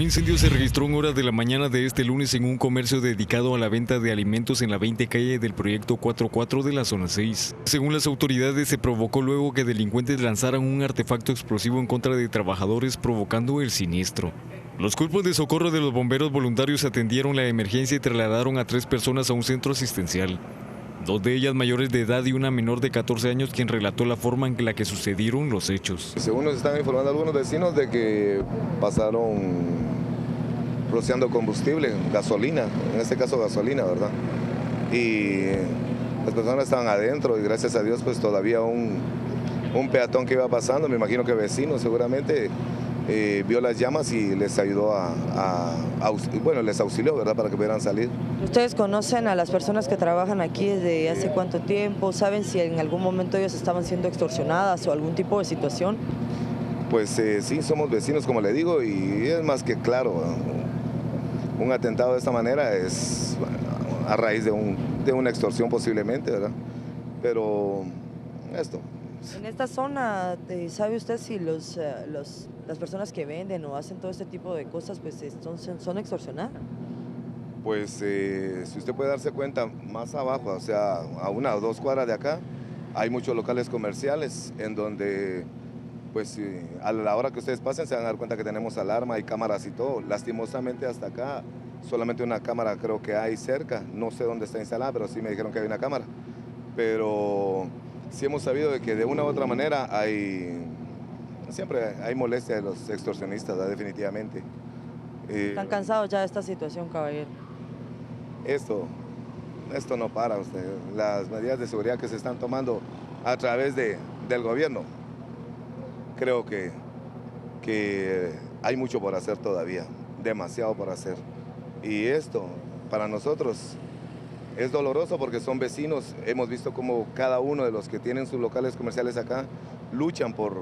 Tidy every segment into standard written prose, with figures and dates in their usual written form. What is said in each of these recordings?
Un incendio se registró en horas de la mañana de este lunes en un comercio dedicado a la venta de alimentos en la 20 calle del proyecto 44 de la zona 6. Según las autoridades, se provocó luego que delincuentes lanzaran un artefacto explosivo en contra de trabajadores, provocando el siniestro. Los cuerpos de socorro de los bomberos voluntarios atendieron la emergencia y trasladaron a 3 personas a un centro asistencial. 2 de ellas mayores de edad y una menor de 14 años, quien relató la forma en la que sucedieron los hechos. Según nos están informando algunos vecinos de que pasaron rociando combustible, gasolina, en este caso gasolina, ¿verdad? Y las personas estaban adentro y gracias a Dios pues todavía un peatón que iba pasando, me imagino que vecinos seguramente vio las llamas y les ayudó bueno, les auxilió, ¿verdad?, para que pudieran salir. ¿Ustedes conocen a las personas que trabajan aquí desde hace cuánto tiempo? ¿Saben si en algún momento ellas estaban siendo extorsionadas o algún tipo de situación? Pues sí, somos vecinos, como le digo, y es más que claro, un atentado de esta manera es a raíz de una extorsión posiblemente, ¿verdad? Pero esto... En esta zona, ¿sabe usted si las personas que venden o hacen todo este tipo de cosas pues son extorsionadas? Pues si usted puede darse cuenta, más abajo, o sea, a 1 o 2 cuadras de acá, hay muchos locales comerciales en donde, pues a la hora que ustedes pasen se van a dar cuenta que tenemos alarma, hay cámaras y todo. Lastimosamente hasta acá, solamente una cámara creo que hay cerca, no sé dónde está instalada, pero sí me dijeron que hay una cámara. Pero sí hemos sabido de que de una u otra manera siempre hay molestia de los extorsionistas, ¿verdad? Definitivamente. ¿Están cansados ya de esta situación, caballero? Esto no para, usted. Las medidas de seguridad que se están tomando a través del gobierno, creo que hay mucho por hacer todavía, demasiado por hacer. Y esto, para nosotros, es doloroso porque son vecinos. Hemos visto cómo cada uno de los que tienen sus locales comerciales acá luchan por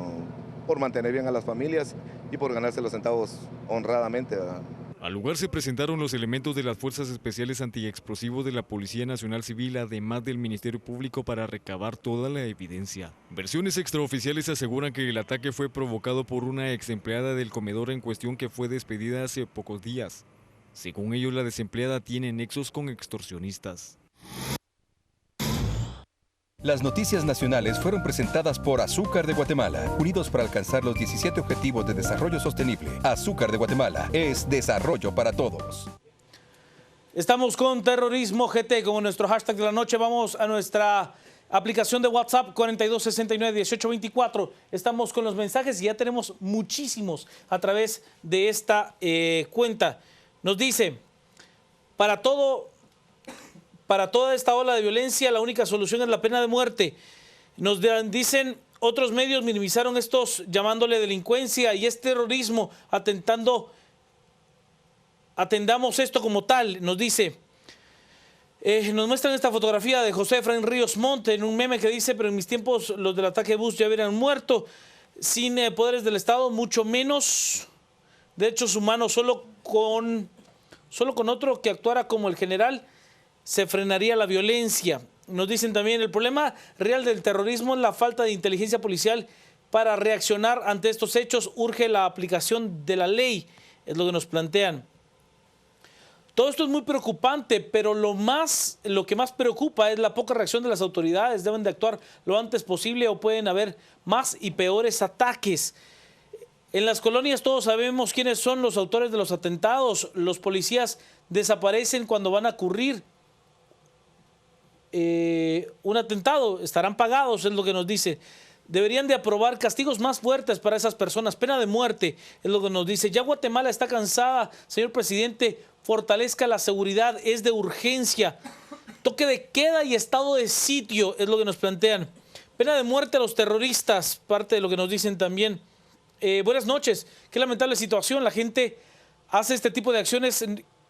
mantener bien a las familias y por ganarse los centavos honradamente, ¿verdad? Al lugar se presentaron los elementos de las Fuerzas Especiales Antiexplosivos de la Policía Nacional Civil, además del Ministerio Público, para recabar toda la evidencia. Versiones extraoficiales aseguran que el ataque fue provocado por una ex empleada del comedor en cuestión que fue despedida hace pocos días. Según ellos, la desempleada tiene nexos con extorsionistas. Las noticias nacionales fueron presentadas por Azúcar de Guatemala, unidos para alcanzar los 17 Objetivos de Desarrollo Sostenible. Azúcar de Guatemala es desarrollo para todos. Estamos con Terrorismo GT como nuestro hashtag de la noche. Vamos a nuestra aplicación de WhatsApp 42691824. Estamos con los mensajes y ya tenemos muchísimos a través de esta cuenta. Nos dice, para toda esta ola de violencia, la única solución es la pena de muerte. Nos dicen, otros medios minimizaron estos llamándole delincuencia y es terrorismo, atendamos esto como tal. Nos dice, nos muestran esta fotografía de José Efraín Ríos Monte en un meme que dice, pero en mis tiempos los del ataque de bus ya hubieran muerto, sin poderes del Estado, mucho menos derechos humanos, solo con otro que actuara como el general, se frenaría la violencia. Nos dicen también, el problema real del terrorismo es la falta de inteligencia policial para reaccionar ante estos hechos. Urge la aplicación de la ley, es lo que nos plantean. Todo esto es muy preocupante, pero lo que más preocupa es la poca reacción de las autoridades. Deben de actuar lo antes posible o pueden haber más y peores ataques. En las colonias todos sabemos quiénes son los autores de los atentados. Los policías desaparecen cuando van a ocurrir un atentado, estarán pagados, es lo que nos dice. Deberían de aprobar castigos más fuertes para esas personas, pena de muerte, es lo que nos dice. Ya Guatemala está cansada, señor presidente, fortalezca la seguridad, es de urgencia. Toque de queda y estado de sitio, es lo que nos plantean. Pena de muerte a los terroristas, parte de lo que nos dicen también. Buenas noches, qué lamentable situación, la gente hace este tipo de acciones,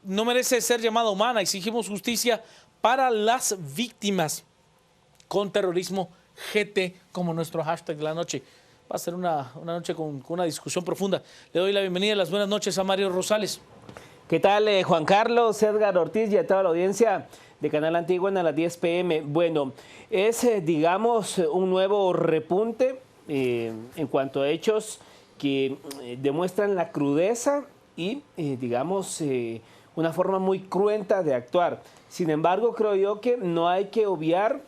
no merece ser llamada humana, exigimos justicia para las víctimas. Con Terrorismo GT como nuestro hashtag de la noche. Va a ser una noche con una discusión profunda. Le doy la bienvenida y las buenas noches a Mario Rosales. ¿Qué tal, Juan Carlos, Edgar Ortiz y a toda la audiencia de Canal Antigua a las 10 p.m.? Bueno, es, digamos, un nuevo repunte en cuanto a hechos que demuestran la crudeza y, digamos, una forma muy cruenta de actuar. Sin embargo, creo yo que no hay que obviar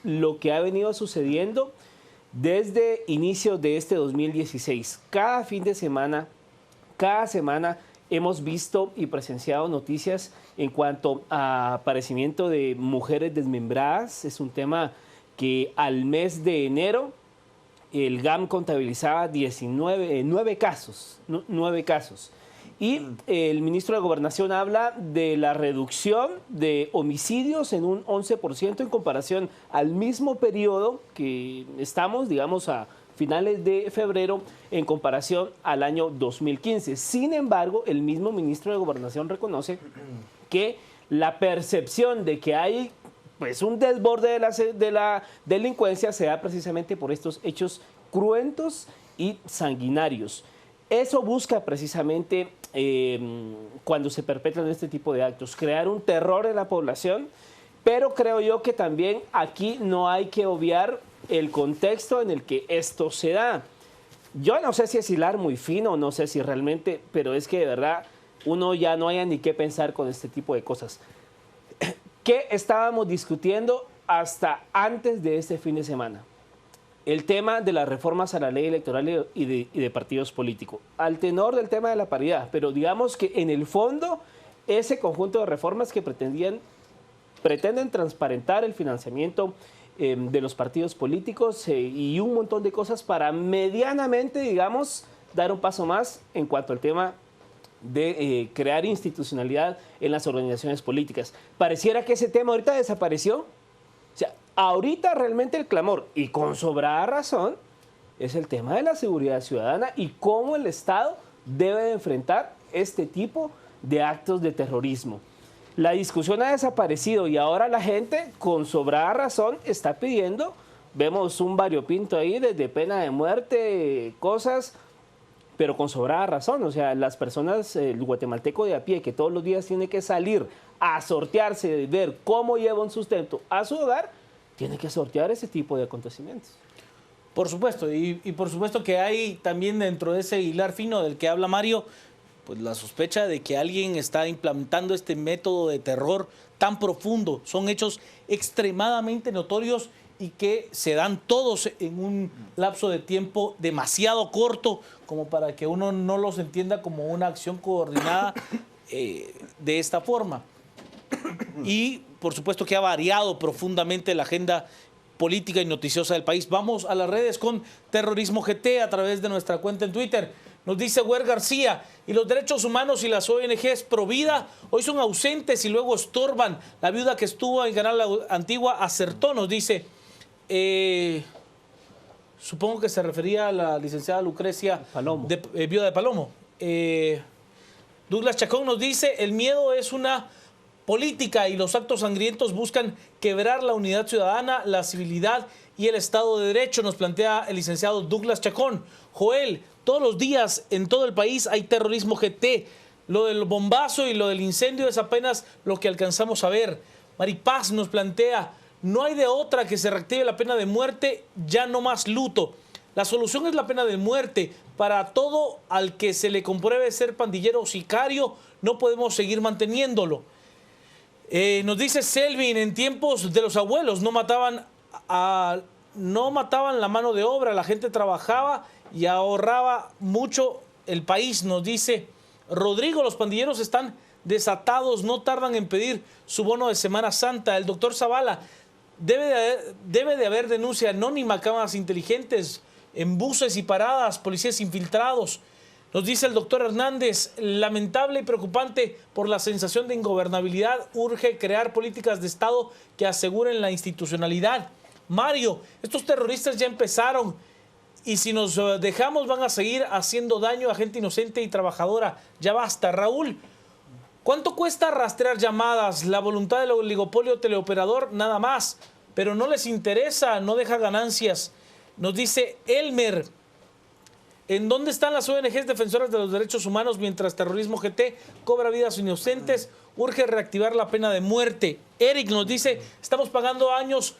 lo que ha venido sucediendo desde inicios de este 2016. Cada fin de semana, cada semana hemos visto y presenciado noticias en cuanto a aparecimiento de mujeres desmembradas. Es un tema que al mes de enero el GAM contabilizaba 9 casos. Y el ministro de Gobernación habla de la reducción de homicidios en un 11% en comparación al mismo periodo que estamos, digamos, a finales de febrero en comparación al año 2015. Sin embargo, el mismo ministro de Gobernación reconoce que la percepción de que hay pues un desborde de la delincuencia se da precisamente por estos hechos cruentos y sanguinarios. Eso busca precisamente cuando se perpetran este tipo de actos, crear un terror en la población, pero creo yo que también aquí no hay que obviar el contexto en el que esto se da. Yo no sé si es hilar muy fino, no sé si realmente, pero es que de verdad uno ya no haya ni qué pensar con este tipo de cosas. ¿Qué estábamos discutiendo hasta antes de este fin de semana? El tema de las reformas a la ley electoral y de partidos políticos, al tenor del tema de la paridad, pero digamos que en el fondo ese conjunto de reformas que pretenden transparentar el financiamiento de los partidos políticos y un montón de cosas para medianamente, digamos, dar un paso más en cuanto al tema de crear institucionalidad en las organizaciones políticas. Pareciera que ese tema ahorita desapareció. O sea, ahorita realmente el clamor, y con sobrada razón, es el tema de la seguridad ciudadana y cómo el Estado debe de enfrentar este tipo de actos de terrorismo. La discusión ha desaparecido y ahora la gente, con sobrada razón, está pidiendo, vemos un variopinto ahí, desde pena de muerte, cosas, pero con sobrada razón. O sea, las personas, el guatemalteco de a pie, que todos los días tiene que salir a sortearse, de ver cómo lleva un sustento a su hogar, tiene que sortear ese tipo de acontecimientos. Por supuesto, y por supuesto que hay también dentro de ese hilar fino del que habla Mario, pues la sospecha de que alguien está implementando este método de terror tan profundo. Son hechos extremadamente notorios y que se dan todos en un lapso de tiempo demasiado corto como para que uno no los entienda como una acción coordinada de esta forma. Y por supuesto que ha variado profundamente la agenda política y noticiosa del país. Vamos a las redes con Terrorismo GT a través de nuestra cuenta en Twitter. Nos dice Wer García, y los derechos humanos y las ONGs pro vida hoy son ausentes y luego estorban. La viuda que estuvo en Canal Antigua acertó, nos dice. Supongo que se refería a la licenciada Lucrecia Palomo. Viuda de Palomo. Douglas Chacón nos dice, el miedo es una política y los actos sangrientos buscan quebrar la unidad ciudadana, la civilidad y el Estado de Derecho, nos plantea el licenciado Douglas Chacón. Joel, todos los días en todo el país hay terrorismo GT. Lo del bombazo y lo del incendio es apenas lo que alcanzamos a ver. Maripaz nos plantea, no hay de otra que se reactive la pena de muerte, ya no más luto. La solución es la pena de muerte. Para todo al que se le compruebe ser pandillero o sicario, no podemos seguir manteniéndolo. Nos dice Selvin, en tiempos de los abuelos no mataban la mano de obra, la gente trabajaba y ahorraba mucho el país, nos dice Rodrigo. Los pandilleros están desatados, no tardan en pedir su bono de Semana Santa. El doctor Zavala, debe de haber denuncia anónima, cámaras inteligentes en buses y paradas, policías infiltrados. Nos dice el doctor Hernández, lamentable y preocupante por la sensación de ingobernabilidad, urge crear políticas de Estado que aseguren la institucionalidad. Mario, estos terroristas ya empezaron y si nos dejamos van a seguir haciendo daño a gente inocente y trabajadora. Ya basta. Raúl, ¿cuánto cuesta rastrear llamadas? La voluntad del oligopolio teleoperador, nada más, pero no les interesa, no deja ganancias. Nos dice Elmer, ¿en dónde están las ONGs defensoras de los derechos humanos mientras Terrorismo GT cobra vidas inocentes? Urge reactivar la pena de muerte. Eric nos dice, estamos pagando años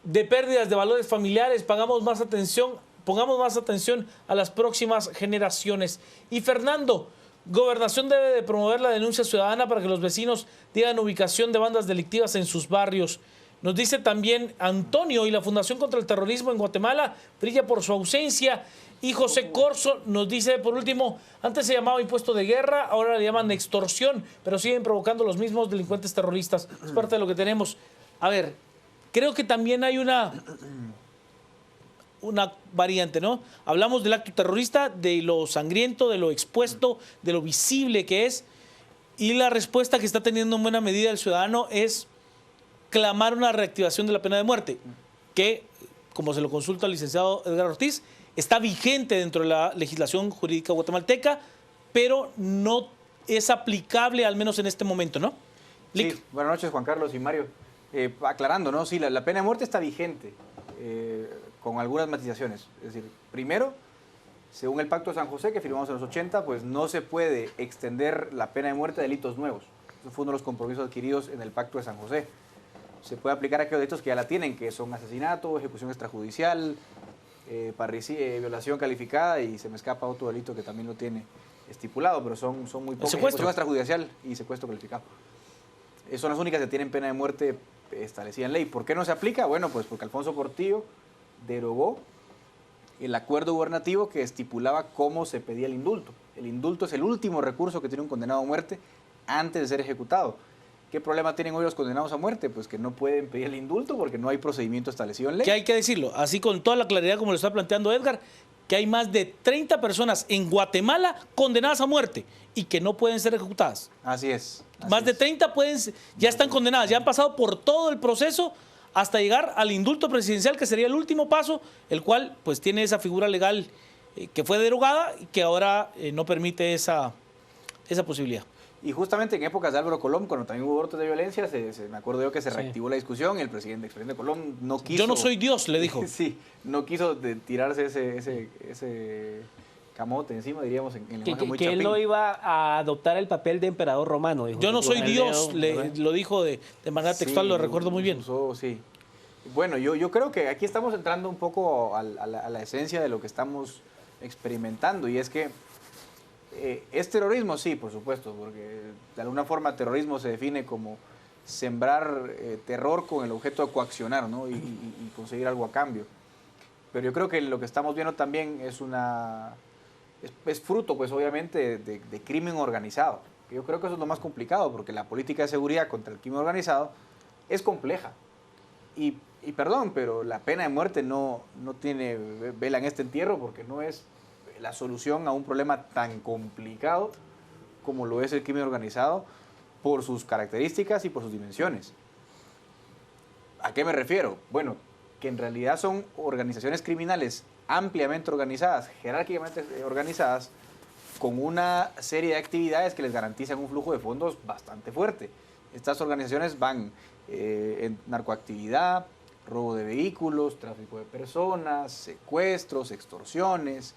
de pérdidas de valores familiares, pongamos más atención a las próximas generaciones. Y Fernando, Gobernación debe de promover la denuncia ciudadana para que los vecinos digan ubicación de bandas delictivas en sus barrios. Nos dice también Antonio, y la Fundación contra el Terrorismo en Guatemala brilla por su ausencia. Y José Corso nos dice, por último, antes se llamaba impuesto de guerra, ahora le llaman extorsión, pero siguen provocando los mismos delincuentes terroristas. Es parte de lo que tenemos. A ver, creo que también hay una variante, ¿no? Hablamos del acto terrorista, de lo sangriento, de lo expuesto, de lo visible que es, y la respuesta que está teniendo en buena medida el ciudadano es clamar una reactivación de la pena de muerte, que, como se lo consulta al licenciado Edgar Ortiz, está vigente dentro de la legislación jurídica guatemalteca, pero no es aplicable, al menos en este momento, ¿no? Sí, buenas noches, Juan Carlos y Mario. Aclarando, ¿no? Sí, la pena de muerte está vigente, con algunas matizaciones. Es decir, primero, según el Pacto de San José que firmamos en los 80, pues no se puede extender la pena de muerte a delitos nuevos. Eso fue uno de los compromisos adquiridos en el Pacto de San José. Se puede aplicar a aquellos delitos que ya la tienen, que son asesinato, ejecución extrajudicial, violación calificada, y se me escapa otro delito que también lo tiene estipulado, pero son muy pocos. Ejecución extrajudicial y secuestro calificado. Son las únicas que tienen pena de muerte establecida en ley. ¿Por qué no se aplica? Bueno, pues porque Alfonso Portillo derogó el acuerdo gubernativo que estipulaba cómo se pedía el indulto. El indulto es el último recurso que tiene un condenado a muerte antes de ser ejecutado. ¿Qué problema tienen hoy los condenados a muerte? Pues que no pueden pedir el indulto porque no hay procedimiento establecido en ley. Que hay que decirlo, así con toda la claridad como lo está planteando Edgar, que hay más de 30 personas en Guatemala condenadas a muerte y que no pueden ser ejecutadas. Así es. Más de 30 ya están condenadas, ya han pasado por todo el proceso hasta llegar al indulto presidencial, que sería el último paso, el cual pues tiene esa figura legal que fue derogada y que ahora no permite esa posibilidad. Y justamente en épocas de Álvaro Colón, cuando también hubo brotes de violencia, me acuerdo yo que se reactivó la discusión y el expresidente Colón no quiso... Yo no soy Dios, le dijo. Sí, no quiso tirarse ese camote encima, diríamos, en el lenguaje muy que chapín. él no iba a adoptar el papel de emperador romano. Dijo. Yo no soy Dios, lo dijo de manera textual, lo recuerdo muy bien. Sí. Bueno, yo creo que aquí estamos entrando un poco a la esencia de lo que estamos experimentando, y es que ¿es terrorismo? Sí, por supuesto, porque de alguna forma terrorismo se define como sembrar terror con el objeto de coaccionar, ¿no? y conseguir algo a cambio. Pero yo creo que lo que estamos viendo también es fruto, pues obviamente, de crimen organizado. Yo creo que eso es lo más complicado, porque la política de seguridad contra el crimen organizado es compleja. Y perdón, pero la pena de muerte no tiene vela en este entierro, porque no es la solución a un problema tan complicado como lo es el crimen organizado por sus características y por sus dimensiones. ¿A qué me refiero? Bueno, que en realidad son organizaciones criminales ampliamente organizadas, jerárquicamente organizadas, con una serie de actividades que les garantizan un flujo de fondos bastante fuerte. Estas organizaciones van en narcoactividad, robo de vehículos, tráfico de personas, secuestros, extorsiones,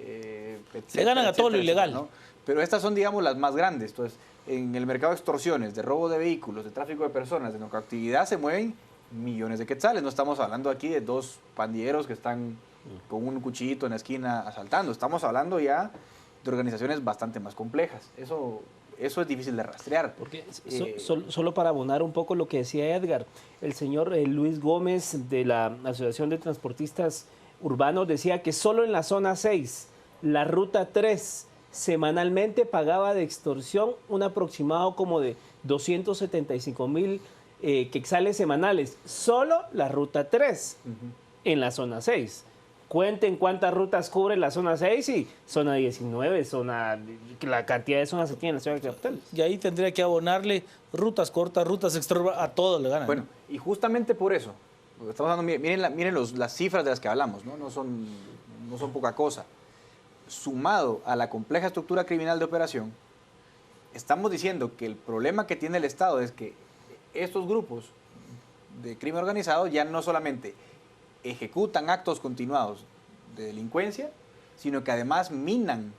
etcétera, se ganan a todo lo ilegal, ¿no? Pero estas son, digamos, las más grandes. Entonces, en el mercado de extorsiones, de robo de vehículos, de tráfico de personas, de narcoactividad, se mueven millones de quetzales. No estamos hablando aquí de dos pandilleros que están con un cuchillito en la esquina asaltando. Estamos hablando ya de organizaciones bastante más complejas. Eso es difícil de rastrear. Porque solo para abonar un poco lo que decía Edgar, el señor Luis Gómez de la Asociación de Transportistas Urbanos decía que solo en la zona 6, la ruta 3, semanalmente pagaba de extorsión un aproximado como de 275,000 quetzales semanales. Solo la ruta 3 en la zona 6. Cuenten cuántas rutas cubre la zona 6 y zona 19, la cantidad de zonas que tiene la ciudad de capital. Y ahí tendría que abonarle rutas cortas, rutas extra, a todos le ganan. Bueno, y justamente por eso, estamos hablando, miren las cifras de las que hablamos, no son poca cosa. Sumado a la compleja estructura criminal de operación, estamos diciendo que el problema que tiene el Estado es que estos grupos de crimen organizado ya no solamente ejecutan actos continuados de delincuencia, sino que además minan,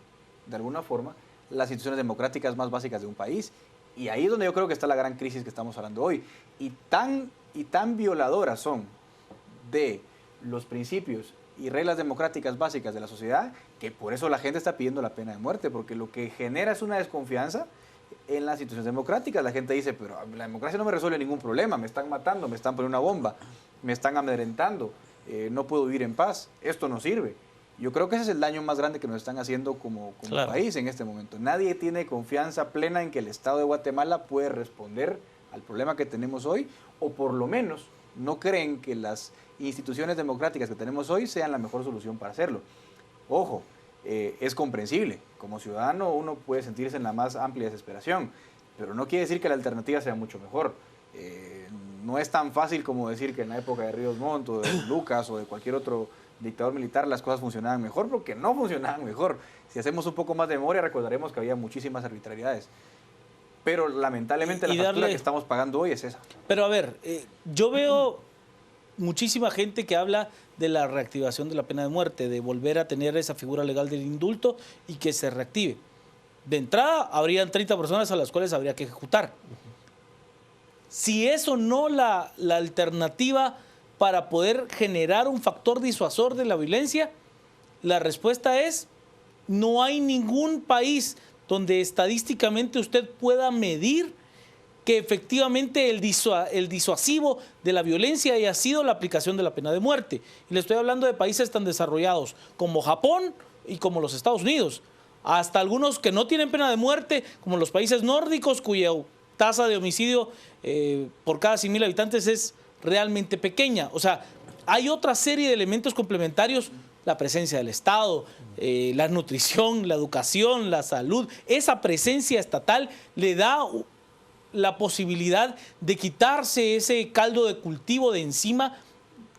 de alguna forma, las instituciones democráticas más básicas de un país. Y ahí es donde yo creo que está la gran crisis que estamos hablando hoy. Y tan violadoras son de los principios y reglas democráticas básicas de la sociedad, que por eso la gente está pidiendo la pena de muerte, porque lo que genera es una desconfianza en las instituciones democráticas. La gente dice, pero la democracia no me resuelve ningún problema, me están matando, me están poniendo una bomba, me están amedrentando, no puedo vivir en paz, esto no sirve. Yo creo que ese es el daño más grande que nos están haciendo como país en este momento. Nadie tiene confianza plena en que el Estado de Guatemala puede responder al problema que tenemos hoy, o por lo menos no creen que las instituciones democráticas que tenemos hoy sean la mejor solución para hacerlo. Ojo, es comprensible. Como ciudadano uno puede sentirse en la más amplia desesperación, pero no quiere decir que la alternativa sea mucho mejor. No es tan fácil como decir que en la época de Ríos Montt o de Lucas o de cualquier otro dictador militar las cosas funcionaban mejor, porque no funcionaban mejor. Si hacemos un poco más de memoria recordaremos que había muchísimas arbitrariedades. Pero lamentablemente la factura que estamos pagando hoy es esa. Pero a ver, yo veo muchísima gente que habla de la reactivación de la pena de muerte, de volver a tener esa figura legal del indulto y que se reactive. De entrada, habrían 30 personas a las cuales habría que ejecutar. Si es o no la alternativa para poder generar un factor disuasor de la violencia, la respuesta es: no hay ningún país donde estadísticamente usted pueda medir que efectivamente el disuasivo de la violencia haya sido la aplicación de la pena de muerte. Y le estoy hablando de países tan desarrollados como Japón y como los Estados Unidos, hasta algunos que no tienen pena de muerte, como los países nórdicos, cuya tasa de homicidio por cada 100.000 habitantes es realmente pequeña. O sea, hay otra serie de elementos complementarios: la presencia del Estado, la nutrición, la educación, la salud. Esa presencia estatal le da la posibilidad de quitarse ese caldo de cultivo de encima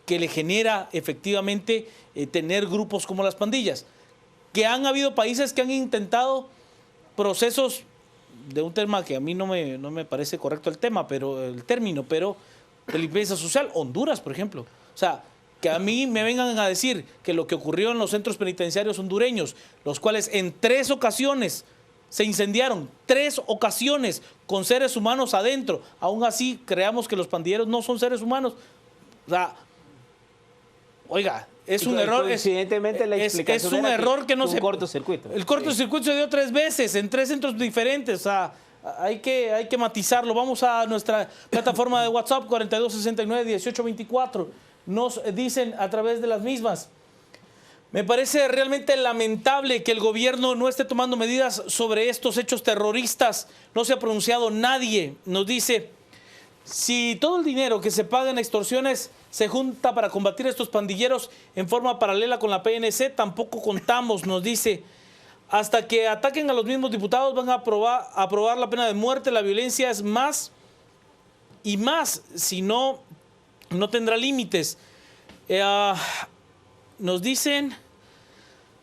que le genera efectivamente tener grupos como las pandillas. Que han habido países que han intentado procesos de un tema que a mí no me parece correcto el término, pero de limpieza social. Honduras, por ejemplo. O sea, que a mí me vengan a decir que lo que ocurrió en los centros penitenciarios hondureños, los cuales en 3 ocasiones se incendiaron, 3 ocasiones con seres humanos adentro, aún así creamos que los pandilleros no son seres humanos. O sea, oiga, es un error. Coincidentemente la explicación es un error que no se... cortocircuito. El cortocircuito se dio 3 veces en 3 centros diferentes. O sea, hay que matizarlo. Vamos a nuestra plataforma de WhatsApp 4269-1824. Nos dicen a través de las mismas: me parece realmente lamentable que el gobierno no esté tomando medidas sobre estos hechos terroristas. No se ha pronunciado nadie. Nos dice: si todo el dinero que se paga en extorsiones se junta para combatir a estos pandilleros en forma paralela con la PNC, tampoco contamos. Nos dice: hasta que ataquen a los mismos diputados van a aprobar la pena de muerte. La violencia es más y más. Si no, no tendrá límites. Nos dicen: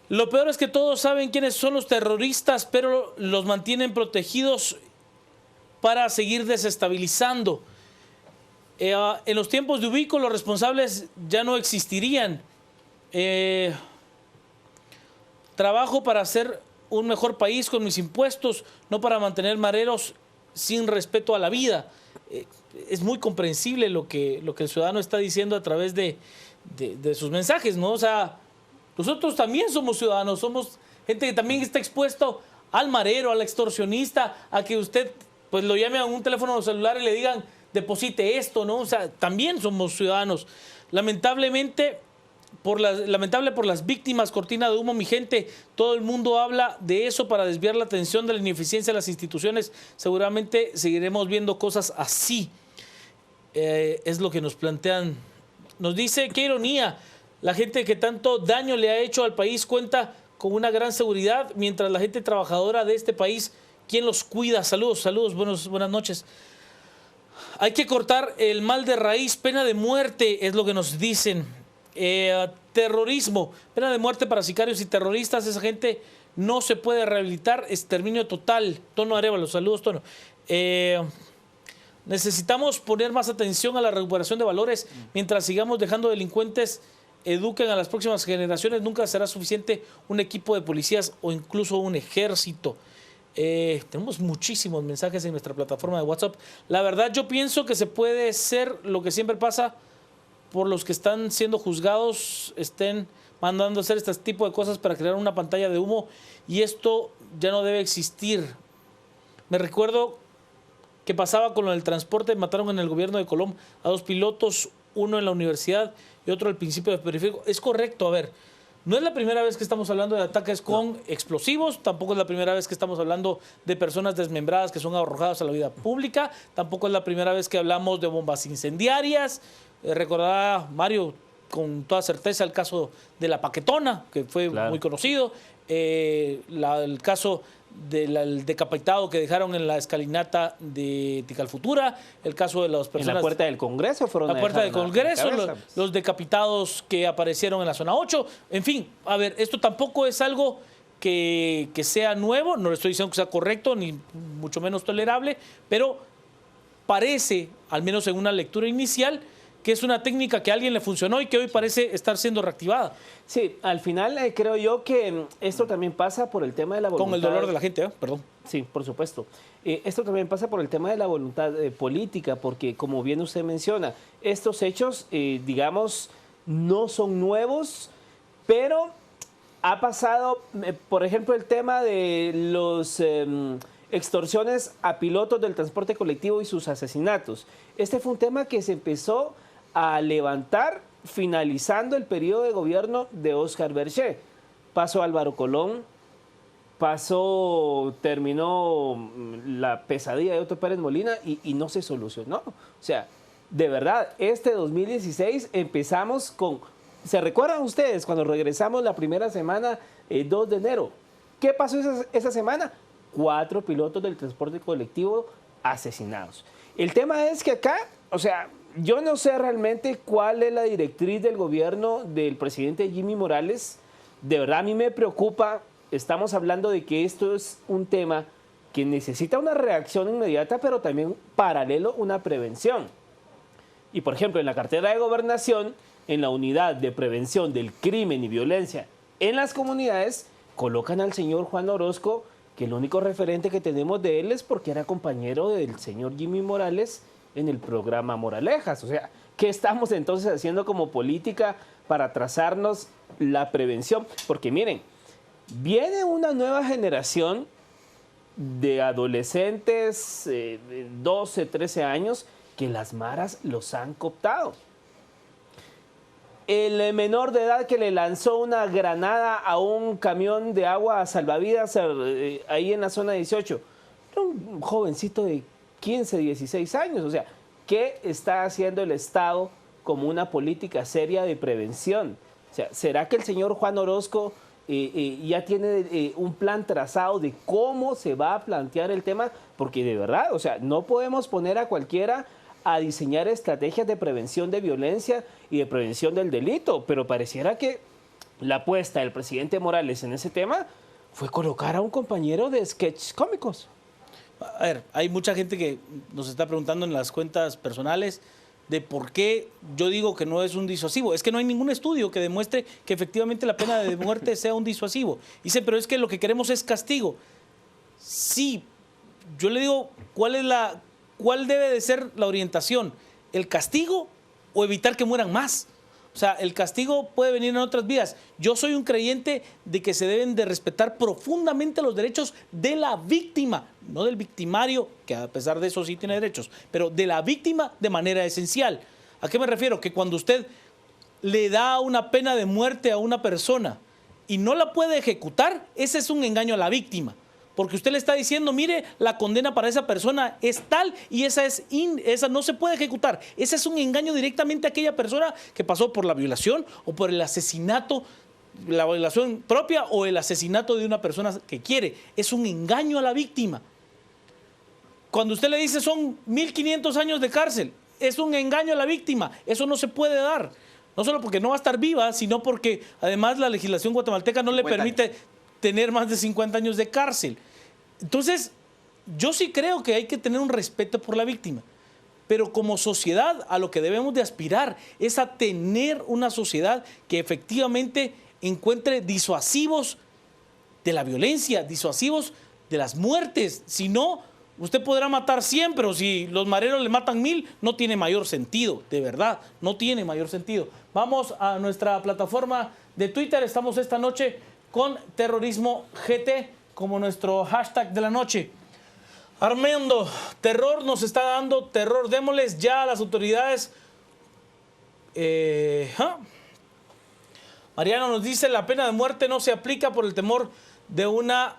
lo peor es que todos saben quiénes son los terroristas, pero los mantienen protegidos para seguir desestabilizando. En los tiempos de Ubico los responsables ya no existirían. Trabajo para hacer un mejor país con mis impuestos, no para mantener mareros sin respeto a la vida. Es muy comprensible lo que el ciudadano está diciendo a través de sus mensajes, ¿no? O sea, nosotros también somos ciudadanos, somos gente que también está expuesto al marero, al extorsionista, a que usted pues lo llame a un teléfono celular y le digan: deposite esto, ¿no? O sea, también somos ciudadanos. Lamentable por las víctimas, cortina de humo, mi gente. Todo el mundo habla de eso para desviar la atención de la ineficiencia de las instituciones. Seguramente seguiremos viendo cosas así. Es lo que nos plantean. Nos dice: qué ironía, la gente que tanto daño le ha hecho al país cuenta con una gran seguridad, mientras la gente trabajadora de este país, ¿quién los cuida? Saludos, buenas noches. Hay que cortar el mal de raíz, pena de muerte, es lo que nos dicen. Terrorismo, pena de muerte para sicarios y terroristas. Esa gente no se puede rehabilitar, exterminio total. Tono Arevalo, saludos, Tono. Necesitamos poner más atención a la recuperación de valores. Mientras sigamos dejando delincuentes eduquen a las próximas generaciones, nunca será suficiente un equipo de policías o incluso un ejército. Tenemos muchísimos mensajes en nuestra plataforma de WhatsApp. La verdad, yo pienso que se puede ser lo que siempre pasa: por los que están siendo juzgados estén mandando a hacer este tipo de cosas para crear una pantalla de humo, y esto ya no debe existir. Me recuerdo que pasaba con lo del transporte, mataron en el gobierno de Colom a 2 pilotos, uno en la universidad y otro al principio del periférico. Es correcto, a ver, no es la primera vez que estamos hablando de ataques con explosivos, tampoco es la primera vez que estamos hablando de personas desmembradas que son arrojadas a la vida pública, tampoco es la primera vez que hablamos de bombas incendiarias. Recordará Mario con toda certeza el caso de la Paquetona, que fue muy conocido, el caso del decapitado que dejaron en la escalinata de Ticalfutura, el caso de las personas... En la puerta del Congreso fueron... La puerta del Congreso, los decapitados que aparecieron en la zona 8. En fin, a ver, esto tampoco es algo que sea nuevo, no le estoy diciendo que sea correcto, ni mucho menos tolerable, pero parece, al menos en una lectura inicial, que es una técnica que a alguien le funcionó y que hoy parece estar siendo reactivada. Sí, al final creo yo que esto también pasa por el tema de la voluntad... Con el dolor de la gente, perdón. Sí, por supuesto. Esto también pasa por el tema de la voluntad política, porque como bien usted menciona, estos hechos, digamos, no son nuevos, pero ha pasado, por ejemplo, el tema de los... extorsiones a pilotos del transporte colectivo y sus asesinatos. Este fue un tema que se empezó a levantar finalizando el periodo de gobierno de Óscar Berché. Pasó Álvaro Colón, terminó la pesadilla de Otto Pérez Molina y no se solucionó. O sea, de verdad, este 2016 empezamos con... ¿Se recuerdan ustedes cuando regresamos la primera semana, 2 de enero? ¿Qué pasó esa semana? 4 pilotos del transporte colectivo asesinados. El tema es que acá, o sea, yo no sé realmente cuál es la directriz del gobierno del presidente Jimmy Morales. De verdad a mí me preocupa. Estamos hablando de que esto es un tema que necesita una reacción inmediata, pero también paralelo una prevención. Y por ejemplo, en la cartera de gobernación, en la unidad de prevención del crimen y violencia en las comunidades, colocan al señor Juan Orozco, que el único referente que tenemos de él es porque era compañero del señor Jimmy Morales en el programa Moralejas. O sea, ¿qué estamos entonces haciendo como política para trazarnos la prevención? Porque miren, viene una nueva generación de adolescentes, 12, 13 años, que las maras los han cooptado. El menor de edad que le lanzó una granada a un camión de agua salvavidas ahí en la zona 18, era un jovencito de 15, 16 años. O sea, ¿qué está haciendo el Estado como una política seria de prevención? O sea, ¿será que el señor Juan Orozco ya tiene un plan trazado de cómo se va a plantear el tema? Porque de verdad, o sea, no podemos poner a cualquiera a diseñar estrategias de prevención de violencia y de prevención del delito, pero pareciera que la apuesta del presidente Morales en ese tema fue colocar a un compañero de sketches cómicos. A ver, hay mucha gente que nos está preguntando en las cuentas personales de por qué yo digo que no es un disuasivo. Es que no hay ningún estudio que demuestre que efectivamente la pena de muerte sea un disuasivo. Dice, pero es que lo que queremos es castigo. Sí, yo le digo, ¿cuál debe de ser la orientación? ¿El castigo o evitar que mueran más? O sea, el castigo puede venir en otras vías. Yo soy un creyente de que se deben de respetar profundamente los derechos de la víctima, no del victimario, que a pesar de eso sí tiene derechos, pero de la víctima de manera esencial. ¿A qué me refiero? Que cuando usted le da una pena de muerte a una persona y no la puede ejecutar, ese es un engaño a la víctima. Porque usted le está diciendo, mire, la condena para esa persona es tal y esa no se puede ejecutar. Ese es un engaño directamente a aquella persona que pasó por la violación o por el asesinato, la violación propia o el asesinato de una persona que quiere. Es un engaño a la víctima. Cuando usted le dice son 1.500 años de cárcel, es un engaño a la víctima. Eso no se puede dar. No solo porque no va a estar viva, sino porque además la legislación guatemalteca no le permite tener más de 50 años de cárcel. Entonces, yo sí creo que hay que tener un respeto por la víctima, pero como sociedad a lo que debemos de aspirar es a tener una sociedad que efectivamente encuentre disuasivos de la violencia, disuasivos de las muertes. Si no, usted podrá matar 100, pero si los mareros le matan 1000, no tiene mayor sentido, de verdad, no tiene mayor sentido. Vamos a nuestra plataforma de Twitter. Estamos esta noche con Terrorismo GT como nuestro hashtag de la noche. Armando, terror nos está dando, terror, démosles ya a las autoridades. Mariano nos dice, la pena de muerte no se aplica por el temor de una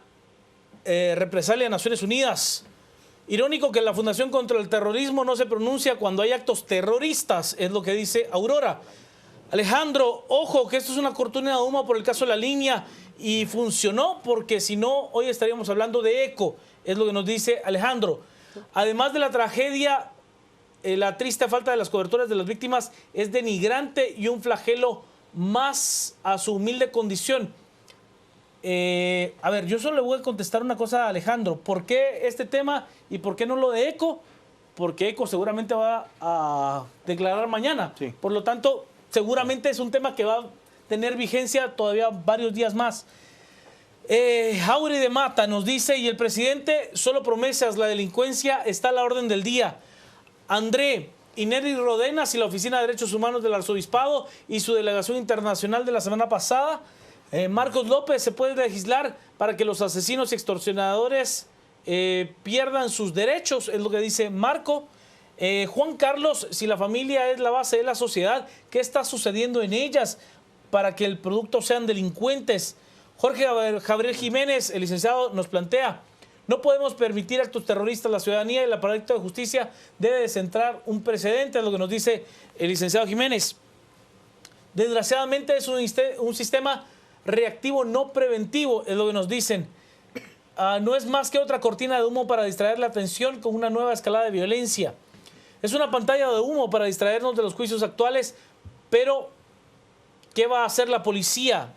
represalia de Naciones Unidas. Irónico que la Fundación contra el Terrorismo no se pronuncia cuando hay actos terroristas, es lo que dice Aurora. Alejandro, ojo, que esto es una cortina de humo por el caso de La Línea y funcionó porque si no, hoy estaríamos hablando de eco, es lo que nos dice Alejandro. Además de la tragedia, la triste falta de las coberturas de las víctimas es denigrante y un flagelo más a su humilde condición. A ver, yo solo le voy a contestar una cosa a Alejandro. ¿Por qué este tema y por qué no lo de ECO? Porque ECO seguramente va a declarar mañana. Sí. Por lo tanto, seguramente es un tema que va a tener vigencia todavía varios días más. Jauri de Mata nos dice, y el presidente, solo promesas, la delincuencia está a la orden del día. André, Ineri Rodenas y la Oficina de Derechos Humanos del Arzobispado y su delegación internacional de la semana pasada. Marcos López, se puede legislar para que los asesinos y extorsionadores pierdan sus derechos, es lo que dice Marco. Juan Carlos, si la familia es la base de la sociedad, ¿qué está sucediendo en ellas para que el producto sean delincuentes? Jorge Gabriel Jiménez, el licenciado, nos plantea, no podemos permitir actos terroristas, la ciudadanía y el aparato de justicia debe de centrar un precedente, es lo que nos dice el licenciado Jiménez. Desgraciadamente es un sistema reactivo no preventivo, es lo que nos dicen. No es más que otra cortina de humo para distraer la atención con una nueva escalada de violencia. Es una pantalla de humo para distraernos de los juicios actuales, pero ¿qué va a hacer la policía?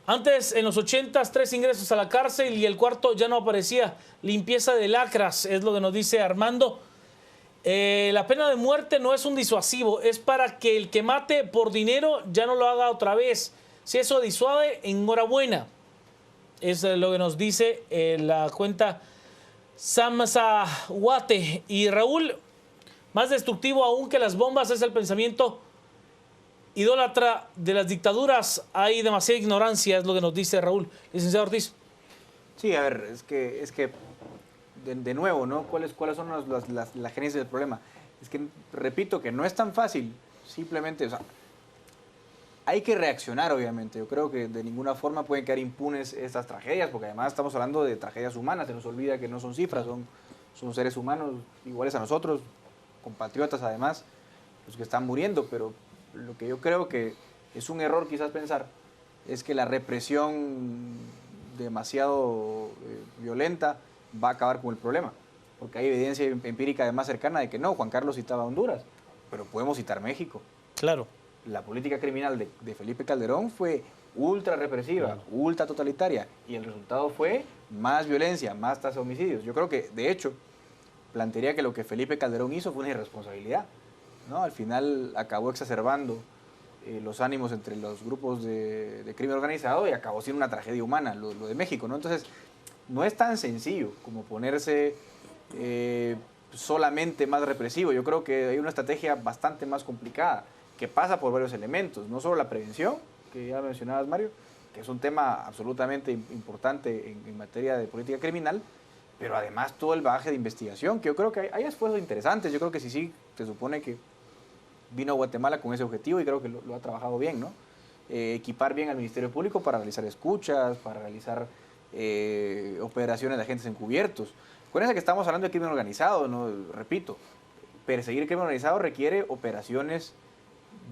Antes, en los 80s, 3 ingresos a la cárcel y el cuarto ya no aparecía. Limpieza de lacras, es lo que nos dice Armando. La pena de muerte no es un disuasivo, es para que el que mate por dinero ya no lo haga otra vez. Si eso disuade, enhorabuena. Es lo que nos dice la cuenta Samsawate. Y Raúl, más destructivo aún que las bombas es el pensamiento idólatra de las dictaduras. Hay demasiada ignorancia, es lo que nos dice Raúl. Licenciado Ortiz. Sí, a ver, es que de nuevo, ¿no? ¿Cuáles son la génesis del problema? Es que, repito, que no es tan fácil. Simplemente, o sea, hay que reaccionar, obviamente. Yo creo que de ninguna forma pueden quedar impunes estas tragedias, porque además estamos hablando de tragedias humanas. Se nos olvida que no son cifras, son seres humanos iguales a nosotros, compatriotas además, los que están muriendo. Pero lo que yo creo que es un error quizás pensar es que la represión demasiado violenta va a acabar con el problema. Porque hay evidencia empírica además cercana de que no. Juan Carlos citaba a Honduras, pero podemos citar México. Claro. La política criminal de Felipe Calderón fue ultra represiva, ultra totalitaria, y el resultado fue más violencia, más tasa de homicidios. Yo creo que, de hecho, plantearía que lo que Felipe Calderón hizo fue una irresponsabilidad, ¿no? Al final acabó exacerbando los ánimos entre los grupos de crimen organizado y acabó siendo una tragedia humana, lo de México, ¿no? Entonces, no es tan sencillo como ponerse solamente más represivo. Yo creo que hay una estrategia bastante más complicada, que pasa por varios elementos, no solo la prevención, que ya mencionabas, Mario, que es un tema absolutamente importante en materia de política criminal, pero además todo el bagaje de investigación, que yo creo que hay esfuerzos interesantes. Yo creo que sí, se supone que vino a Guatemala con ese objetivo y creo que lo ha trabajado bien, ¿no? Equipar bien al Ministerio Público para realizar escuchas, para realizar operaciones de agentes encubiertos. Acuérdense que estamos hablando de crimen organizado, ¿no? Repito, perseguir el crimen organizado requiere operaciones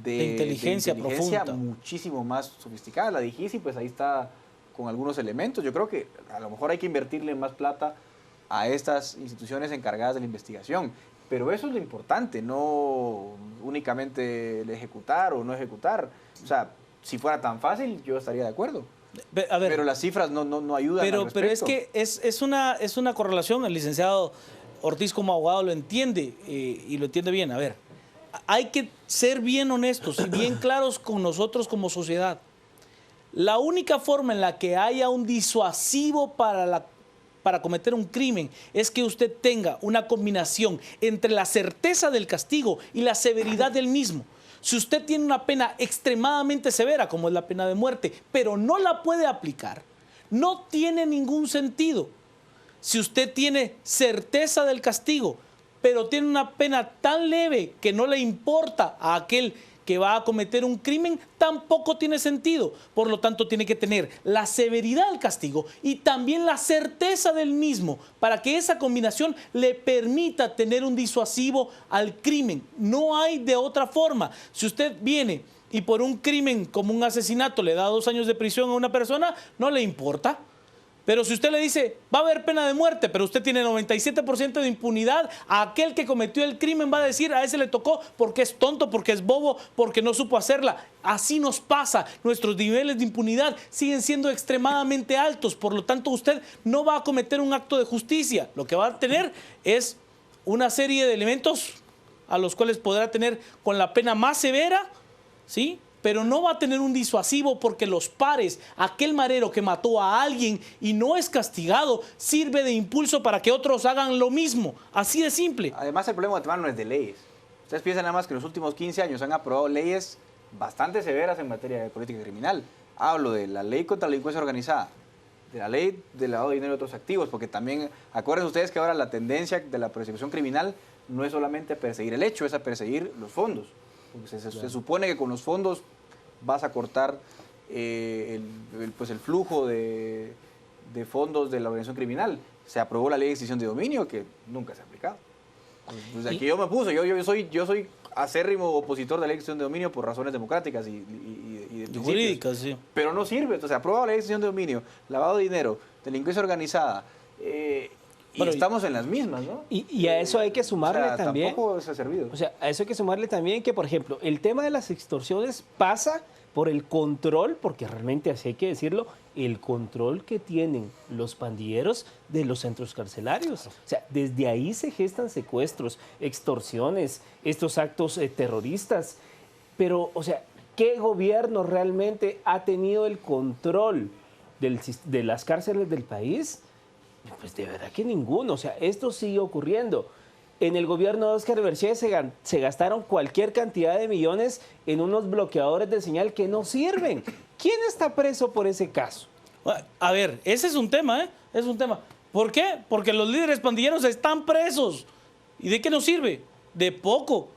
de inteligencia profunda, muchísimo más sofisticada. La DIGISI, pues ahí está con algunos elementos. Yo creo que a lo mejor hay que invertirle más plata a estas instituciones encargadas de la investigación. Pero eso es lo importante, no únicamente el ejecutar o no ejecutar. O sea, si fuera tan fácil, yo estaría de acuerdo. A ver, pero las cifras no ayudan al respecto. Pero es que es una correlación. El licenciado Ortiz como abogado lo entiende y lo entiende bien. A ver, hay que ser bien honestos y bien claros con nosotros como sociedad. La única forma en la que haya un disuasivo para cometer un crimen es que usted tenga una combinación entre la certeza del castigo y la severidad del mismo. Si usted tiene una pena extremadamente severa, como es la pena de muerte, pero no la puede aplicar, no tiene ningún sentido. Si usted tiene certeza del castigo, pero tiene una pena tan leve que no le importa a aquel que va a cometer un crimen, tampoco tiene sentido. Por lo tanto, tiene que tener la severidad del castigo y también la certeza del mismo, para que esa combinación le permita tener un disuasivo al crimen. No hay de otra forma. Si usted viene y por un crimen como un asesinato le da 2 años de prisión a una persona, no le importa. Pero si usted le dice, va a haber pena de muerte, pero usted tiene 97% de impunidad, a aquel que cometió el crimen va a decir, a ese le tocó porque es tonto, porque es bobo, porque no supo hacerla. Así nos pasa. Nuestros niveles de impunidad siguen siendo extremadamente altos. Por lo tanto, usted no va a cometer un acto de justicia. Lo que va a tener es una serie de elementos a los cuales podrá tener con la pena más severa, ¿sí? Pero no va a tener un disuasivo porque los pares, aquel marero que mató a alguien y no es castigado, sirve de impulso para que otros hagan lo mismo. Así de simple. Además, el problema de Guatemala no es de leyes. Ustedes piensan nada más que en los últimos 15 años han aprobado leyes bastante severas en materia de política criminal. Hablo de la ley contra la delincuencia organizada, de la ley de lavado de dinero y otros activos, porque también, acuérdense ustedes que ahora la tendencia de la persecución criminal no es solamente perseguir el hecho, es a perseguir los fondos. Porque se supone que con los fondos vas a cortar pues el flujo de fondos de la organización criminal. Se aprobó la ley de extinción de dominio que nunca se ha aplicado. Pues aquí yo me puse, yo soy acérrimo opositor de la ley de extinción de dominio por razones democráticas y de jurídicas, sí. Pero no sirve. Entonces, aprobado la ley de extinción de dominio, lavado de dinero, delincuencia organizada, y estamos en las mismas, ¿no? Y a eso hay que sumarle también. Tampoco se ha servido. O sea, a eso hay que sumarle también que, por ejemplo, el tema de las extorsiones pasa por el control, porque realmente así hay que decirlo, el control que tienen los pandilleros de los centros carcelarios. O sea, desde ahí se gestan secuestros, extorsiones, estos actos terroristas. Pero, o sea, ¿qué gobierno realmente ha tenido el control de las cárceles del país? Pues de verdad que ninguno. O sea, esto sigue ocurriendo. En el gobierno de Óscar Berché se gastaron cualquier cantidad de millones en unos bloqueadores de señal que no sirven. ¿Quién está preso por ese caso? A ver, ese es un tema, ¿eh? Es un tema. ¿Por qué? Porque los líderes pandilleros están presos. ¿Y de qué nos sirve? De poco.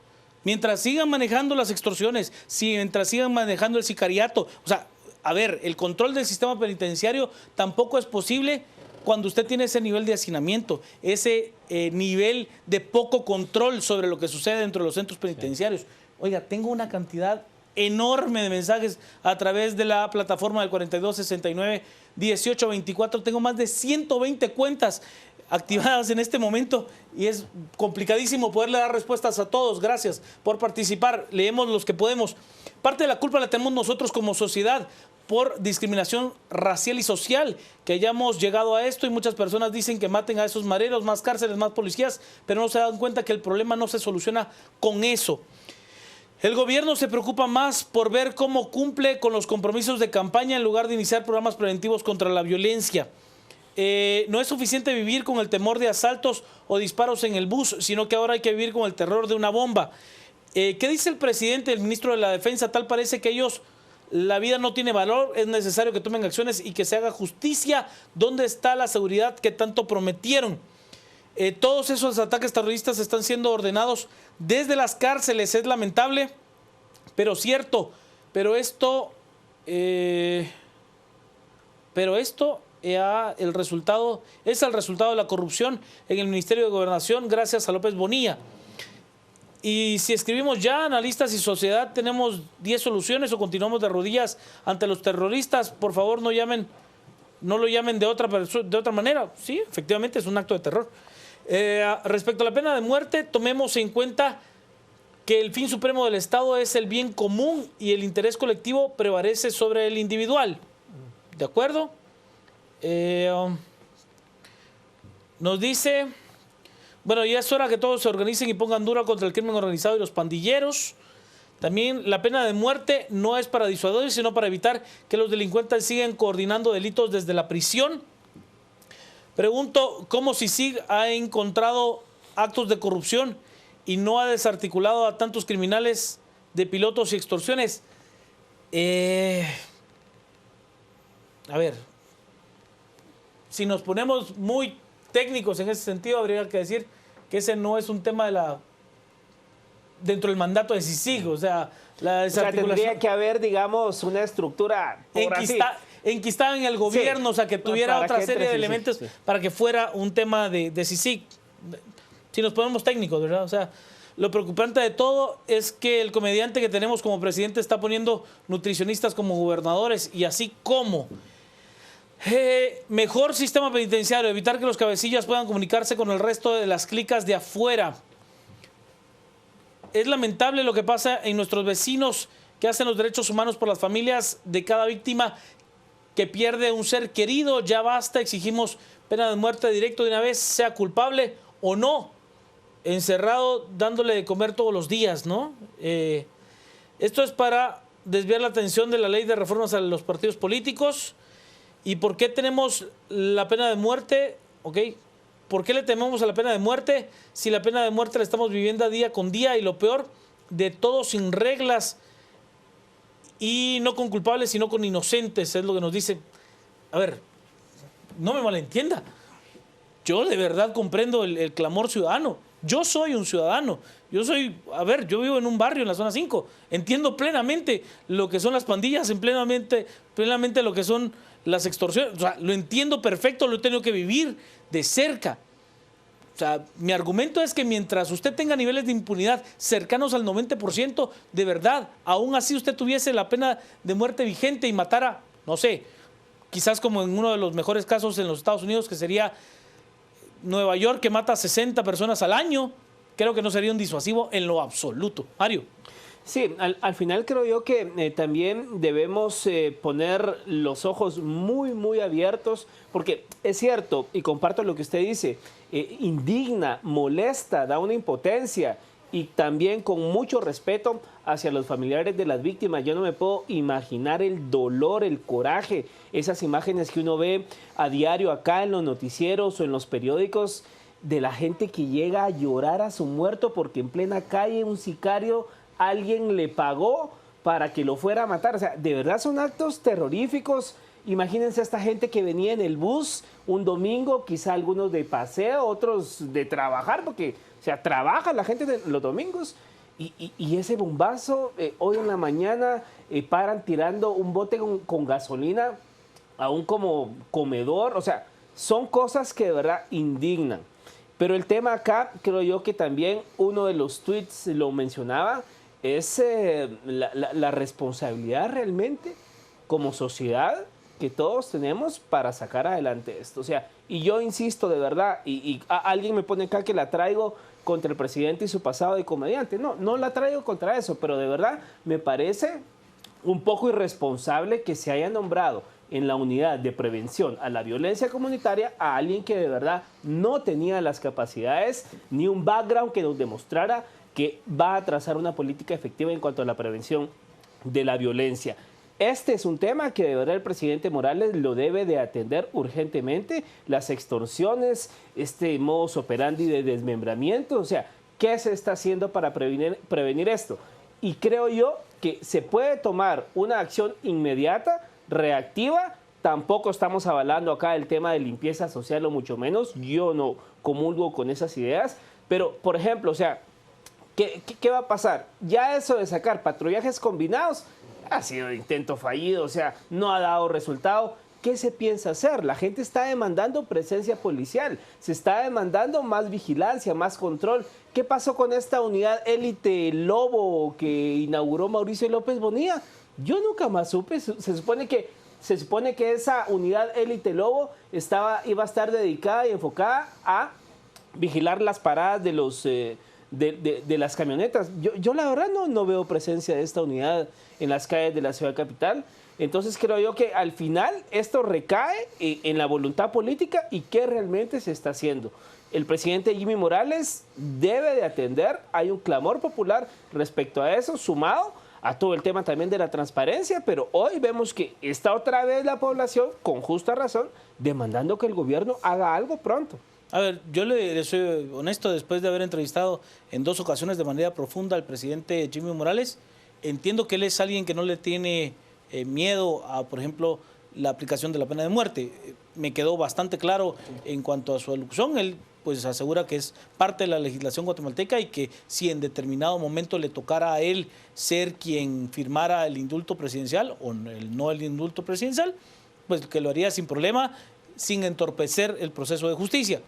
Mientras sigan manejando las extorsiones, mientras sigan manejando el sicariato. O sea, a ver, el control del sistema penitenciario tampoco es posible cuando usted tiene ese nivel de hacinamiento, ese nivel de poco control sobre lo que sucede dentro de los centros penitenciarios. Oiga, tengo una cantidad enorme de mensajes a través de la plataforma del 4269-1824. Tengo más de 120 cuentas activadas en este momento y es complicadísimo poderle dar respuestas a todos. Gracias por participar. Leemos los que podemos. Parte de la culpa la tenemos nosotros como sociedad por discriminación racial y social, que hayamos llegado a esto y muchas personas dicen que maten a esos mareros, más cárceles, más policías, pero no se dan cuenta que el problema no se soluciona con eso. El gobierno se preocupa más por ver cómo cumple con los compromisos de campaña en lugar de iniciar programas preventivos contra la violencia. No es suficiente vivir con el temor de asaltos o disparos en el bus, sino que ahora hay que vivir con el terror de una bomba. ¿Qué dice el presidente, el ministro de la Defensa? Tal parece que la vida no tiene valor, es necesario que tomen acciones y que se haga justicia. ¿Dónde está la seguridad que tanto prometieron? Todos esos ataques terroristas están siendo ordenados desde las cárceles, es lamentable, pero cierto. Pero esto es el resultado de la corrupción en el Ministerio de Gobernación gracias a López Bonilla. Y si escribimos ya, analistas y sociedad, tenemos 10 soluciones o continuamos de rodillas ante los terroristas. Por favor, no lo llamen de otra manera. Sí, efectivamente es un acto de terror. Respecto a la pena de muerte, tomemos en cuenta que el fin supremo del Estado es el bien común y el interés colectivo prevalece sobre el individual. ¿De acuerdo? Nos dice... Bueno, ya es hora que todos se organicen y pongan duro contra el crimen organizado y los pandilleros. También la pena de muerte no es para disuadir, sino para evitar que los delincuentes sigan coordinando delitos desde la prisión. Pregunto, ¿cómo CICIG ha encontrado actos de corrupción y no ha desarticulado a tantos criminales de pilotos y extorsiones. A ver, si nos ponemos muy técnicos en ese sentido, habría que decir que ese no es un tema dentro del mandato de CICIG, o sea, la desarticulación. Tendría que haber, digamos, una estructura enquistada en el gobierno, sí, o sea, que tuviera otra serie de elementos para que fuera un tema de CICIG. Si nos ponemos técnicos, ¿verdad? O sea, lo preocupante de todo es que el comediante que tenemos como presidente está poniendo nutricionistas como gobernadores y así como mejor sistema penitenciario, evitar que los cabecillas puedan comunicarse con el resto de las clicas de afuera. Es lamentable lo que pasa en nuestros vecinos que hacen los derechos humanos por las familias de cada víctima que pierde un ser querido. Ya basta, exigimos pena de muerte directo de una vez, sea culpable o no, encerrado dándole de comer todos los días, ¿no? Esto es para desviar la atención de la ley de reformas a los partidos políticos. ¿Y por qué tenemos la pena de muerte? ¿Ok? ¿Por qué le tememos a la pena de muerte si la pena de muerte la estamos viviendo día con día y lo peor de todo sin reglas y no con culpables sino con inocentes? Es lo que nos dice. A ver, no me malentienda. Yo de verdad comprendo el clamor ciudadano. Yo soy un ciudadano. Yo vivo en un barrio en la zona 5. Entiendo plenamente lo que son las pandillas, plenamente lo que son las extorsiones. O sea, lo entiendo perfecto, lo he tenido que vivir de cerca. O sea, mi argumento es que mientras usted tenga niveles de impunidad cercanos al 90%, de verdad, aún así usted tuviese la pena de muerte vigente y matara, no sé, quizás como en uno de los mejores casos en los Estados Unidos, que sería Nueva York, que mata a 60 personas al año, creo que no sería un disuasivo en lo absoluto. Mario. Sí, al final creo yo que también debemos poner los ojos muy, muy abiertos, porque es cierto, y comparto lo que usted dice, indigna, molesta, da una impotencia, y también con mucho respeto hacia los familiares de las víctimas. Yo no me puedo imaginar el dolor, el coraje, esas imágenes que uno ve a diario acá en los noticieros o en los periódicos, de la gente que llega a llorar a su muerto porque en plena calle un sicario, alguien le pagó para que lo fuera a matar. O sea, de verdad son actos terroríficos. Imagínense a esta gente que venía en el bus un domingo, quizá algunos de paseo, otros de trabajar, porque, o sea, trabaja la gente los domingos. Y ese bombazo, hoy en la mañana paran tirando un bote con gasolina a un como comedor. O sea, son cosas que de verdad indignan. Pero el tema acá, creo yo que también uno de los tweets lo mencionaba, es la responsabilidad realmente como sociedad que todos tenemos para sacar adelante esto. O sea, y yo insisto de verdad, y alguien me pone acá que la traigo contra el presidente y su pasado de comediante. No la traigo contra eso, pero de verdad me parece un poco irresponsable que se haya nombrado en la unidad de prevención a la violencia comunitaria a alguien que de verdad no tenía las capacidades ni un background que nos demostrara que va a trazar una política efectiva en cuanto a la prevención de la violencia. Este es un tema que de verdad el presidente Morales lo debe de atender urgentemente, las extorsiones, este modus operandi de desmembramiento, o sea, ¿qué se está haciendo para prevenir esto? Y creo yo que se puede tomar una acción inmediata, reactiva. Tampoco estamos avalando acá el tema de limpieza social o mucho menos, yo no comulgo con esas ideas, pero por ejemplo, o sea, ¿qué va a pasar? Ya eso de sacar patrullajes combinados ha sido intento fallido, o sea, no ha dado resultado. ¿Qué se piensa hacer? La gente está demandando presencia policial, se está demandando más vigilancia, más control. ¿Qué pasó con esta unidad élite Lobo que inauguró Mauricio López Bonilla? Yo nunca más supe. Se supone que esa unidad élite Lobo iba a estar dedicada y enfocada a vigilar las paradas de los de las camionetas. Yo la verdad no veo presencia de esta unidad en las calles de la ciudad capital. Entonces creo yo que al final esto recae en la voluntad política y qué realmente se está haciendo. El presidente Jimmy Morales debe de atender, hay un clamor popular respecto a eso, sumado a todo el tema también de la transparencia, pero hoy vemos que está otra vez la población, con justa razón, demandando que el gobierno haga algo pronto. A ver, yo le soy honesto, después de haber entrevistado en 2 ocasiones de manera profunda al presidente Jimmy Morales, entiendo que él es alguien que no le tiene miedo a, por ejemplo, la aplicación de la pena de muerte. Me quedó bastante claro en cuanto a su alocución. Él pues asegura que es parte de la legislación guatemalteca y que si en determinado momento le tocara a él ser quien firmara el indulto presidencial o no el indulto presidencial, pues que lo haría sin problema, sin entorpecer el proceso de justicia.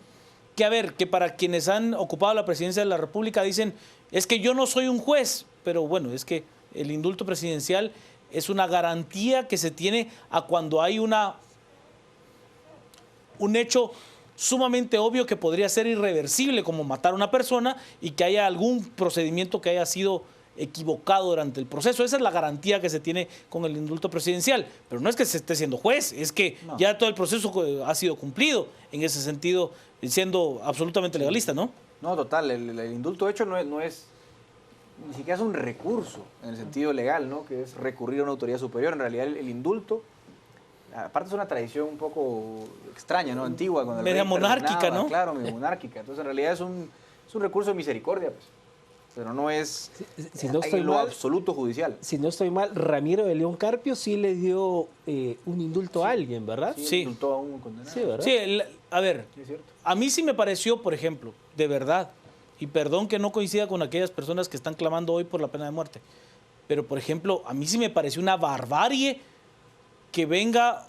Que a ver, que para quienes han ocupado la presidencia de la República dicen, es que yo no soy un juez, pero bueno, es que el indulto presidencial es una garantía que se tiene a cuando hay un hecho sumamente obvio que podría ser irreversible, como matar a una persona y que haya algún procedimiento que haya sido equivocado durante el proceso. Esa es la garantía que se tiene con el indulto presidencial. Pero no es que se esté siendo juez, es que ya todo el proceso ha sido cumplido, en ese sentido, siendo absolutamente legalista, ¿no? No, total, el indulto hecho no es, ni siquiera es un recurso en el sentido legal, ¿no? Que es recurrir a una autoridad superior. En realidad el indulto, aparte es una tradición un poco extraña, ¿no? Antigua. Cuando media monárquica, ¿no? Claro, medio monárquica. Entonces en realidad es un recurso de misericordia, pues. Pero no es si no estoy lo mal, absoluto judicial. Si no estoy mal, Ramiro de León Carpio sí le dio un indulto a alguien, ¿verdad? Sí. Indultó a un condenado. Sí, ¿verdad? Sí, a ver, Sí, es cierto. a mí sí me pareció, por ejemplo, de verdad, y perdón que no coincida con aquellas personas que están clamando hoy por la pena de muerte, pero por ejemplo, a mí sí me pareció una barbarie que venga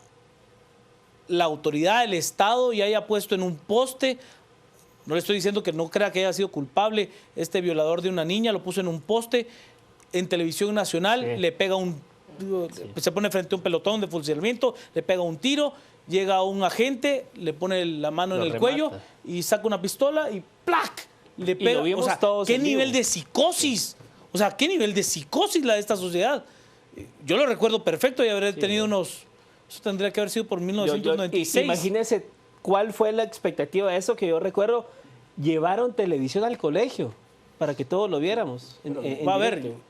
la autoridad del Estado y haya puesto en un poste, no le estoy diciendo que no crea que haya sido culpable este violador de una niña, lo puso en un poste en televisión nacional, Sí. le pega se pone frente a un pelotón de fusilamiento, le pega un tiro, llega un agente, le pone la mano en el cuello y saca una pistola y ¡plac! Le pega. lo vimos o sea, todos ¿qué en nivel vivo? de psicosis? O sea, ¿qué nivel de psicosis la de esta sociedad? Yo lo recuerdo perfecto y habré tenido unos... Eso tendría que haber sido por 1996. Imagínense cuál fue la expectativa de eso que yo recuerdo. Llevaron televisión al colegio para que todos lo viéramos. Va a ver, directo.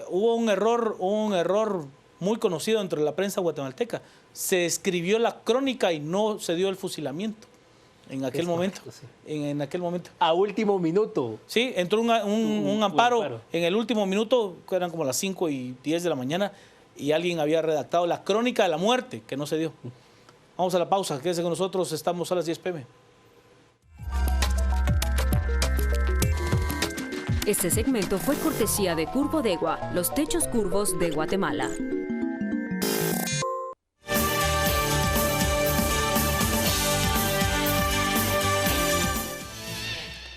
hubo un error muy conocido entre la prensa guatemalteca. Se escribió la crónica y no se dio el fusilamiento en aquel momento. Sí. En aquel momento. A último minuto. Sí, entró un amparo amparo. en el último minuto, que eran como las 5:10 de la mañana, y alguien había redactado la crónica de la muerte, que no se dio. Vamos a la pausa, quédese con nosotros, estamos a las 10 p.m. Este segmento fue cortesía de Curvodegua, los techos curvos de Guatemala.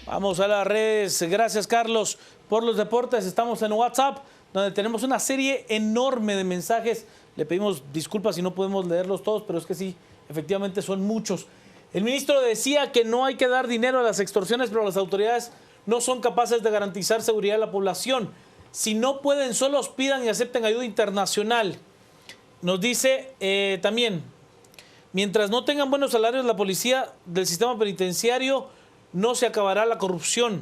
Vamos a las redes. Gracias, Carlos, por los deportes. Estamos en WhatsApp, donde tenemos una serie enorme de mensajes. Le pedimos disculpas si no podemos leerlos todos, pero es que sí, efectivamente son muchos. El ministro decía que no hay que dar dinero a las extorsiones, pero las autoridades no son capaces de garantizar seguridad a la población. Si no pueden, solos pidan y acepten ayuda internacional. Nos dice también, mientras no tengan buenos salarios, la policía del sistema penitenciario no se acabará la corrupción.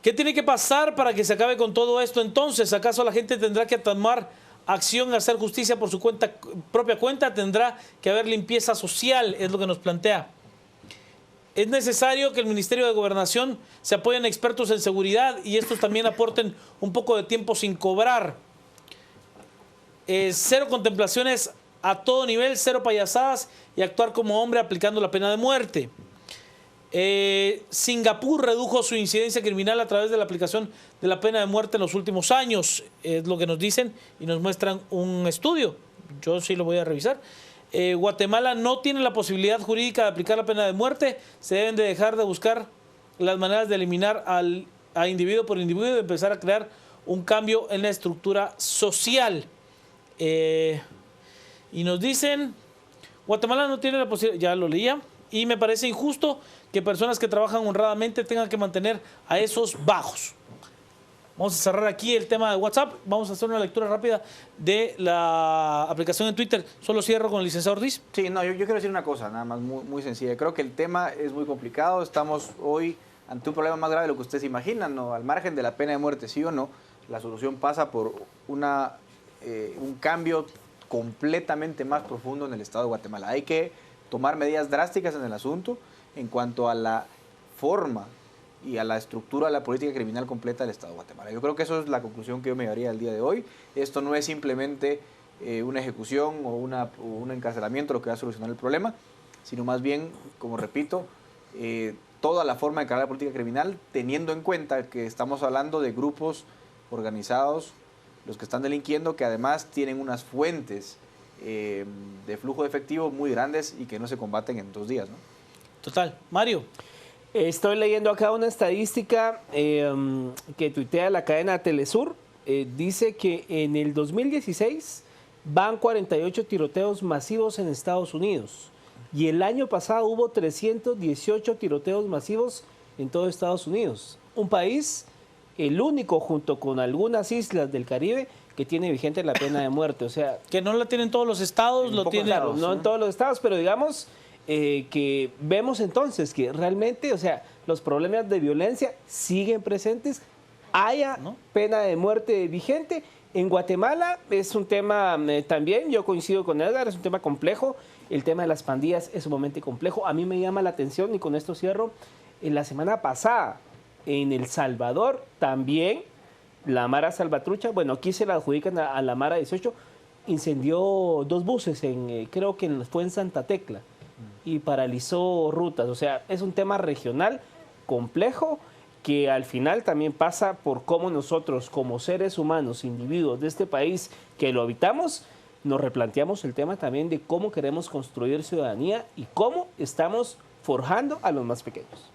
¿Qué tiene que pasar para que se acabe con todo esto entonces? ¿Acaso la gente tendrá que tomar acción, hacer justicia por su propia cuenta? ¿Tendrá que haber limpieza social? Es lo que nos plantea. Es necesario que el Ministerio de Gobernación se apoye en expertos en seguridad y estos también aporten un poco de tiempo sin cobrar. Cero contemplaciones a todo nivel, cero payasadas y actuar como hombre aplicando la pena de muerte. Singapur redujo su incidencia criminal a través de la aplicación de la pena de muerte en los últimos años. Es lo que nos dicen y nos muestran un estudio. Yo sí lo voy a revisar. Guatemala no tiene la posibilidad jurídica de aplicar la pena de muerte. Se deben de dejar de buscar las maneras de eliminar a individuo por individuo y empezar a crear un cambio en la estructura social. Y nos dicen, Guatemala no tiene la posibilidad, ya lo leía, y me parece injusto que personas que trabajan honradamente tengan que mantener a esos bajos. Vamos a cerrar aquí el tema de WhatsApp. Vamos a hacer una lectura rápida de la aplicación en Twitter. Solo cierro con el licenciado Ortiz. Sí, no, yo quiero decir una cosa, nada más muy, muy sencilla. Creo que el tema es muy complicado. Estamos hoy ante un problema más grave de lo que ustedes imaginan, ¿no? Al margen de la pena de muerte, sí o no, la solución pasa por un cambio completamente más profundo en el Estado de Guatemala. Hay que tomar medidas drásticas en el asunto en cuanto a la forma y a la estructura de la política criminal completa del Estado de Guatemala. Yo creo que eso es la conclusión que yo me llevaría el día de hoy. Esto no es simplemente una ejecución o un encarcelamiento lo que va a solucionar el problema, sino más bien, como repito, toda la forma de encarar la política criminal, teniendo en cuenta que estamos hablando de grupos organizados, los que están delinquiendo, que además tienen unas fuentes de flujo de efectivo muy grandes y que no se combaten en 2 días, ¿no? Total. Mario. Estoy leyendo acá una estadística que tuitea la cadena Telesur. Dice que en el 2016 van 48 tiroteos masivos en Estados Unidos. Y el año pasado hubo 318 tiroteos masivos en todo Estados Unidos. Un país, el único junto con algunas islas del Caribe, que tiene vigente la pena de muerte. O sea, Que no la tienen todos los estados, lo tienen. claro, no en todos los estados, pero digamos que vemos entonces que realmente, o sea, los problemas de violencia siguen presentes, haya pena de muerte vigente. En Guatemala es un tema también, yo coincido con Edgar, es un tema complejo. El tema de las pandillas es sumamente complejo. A mí me llama la atención, y con esto cierro, en la semana pasada en El Salvador también la Mara Salvatrucha, bueno, aquí se la adjudican a la Mara 18, incendió 2 buses, creo que fue en Santa Tecla, y paralizó rutas. O sea, es un tema regional complejo que al final también pasa por cómo nosotros, como seres humanos, individuos de este país que lo habitamos, nos replanteamos el tema también de cómo queremos construir ciudadanía y cómo estamos forjando a los más pequeños.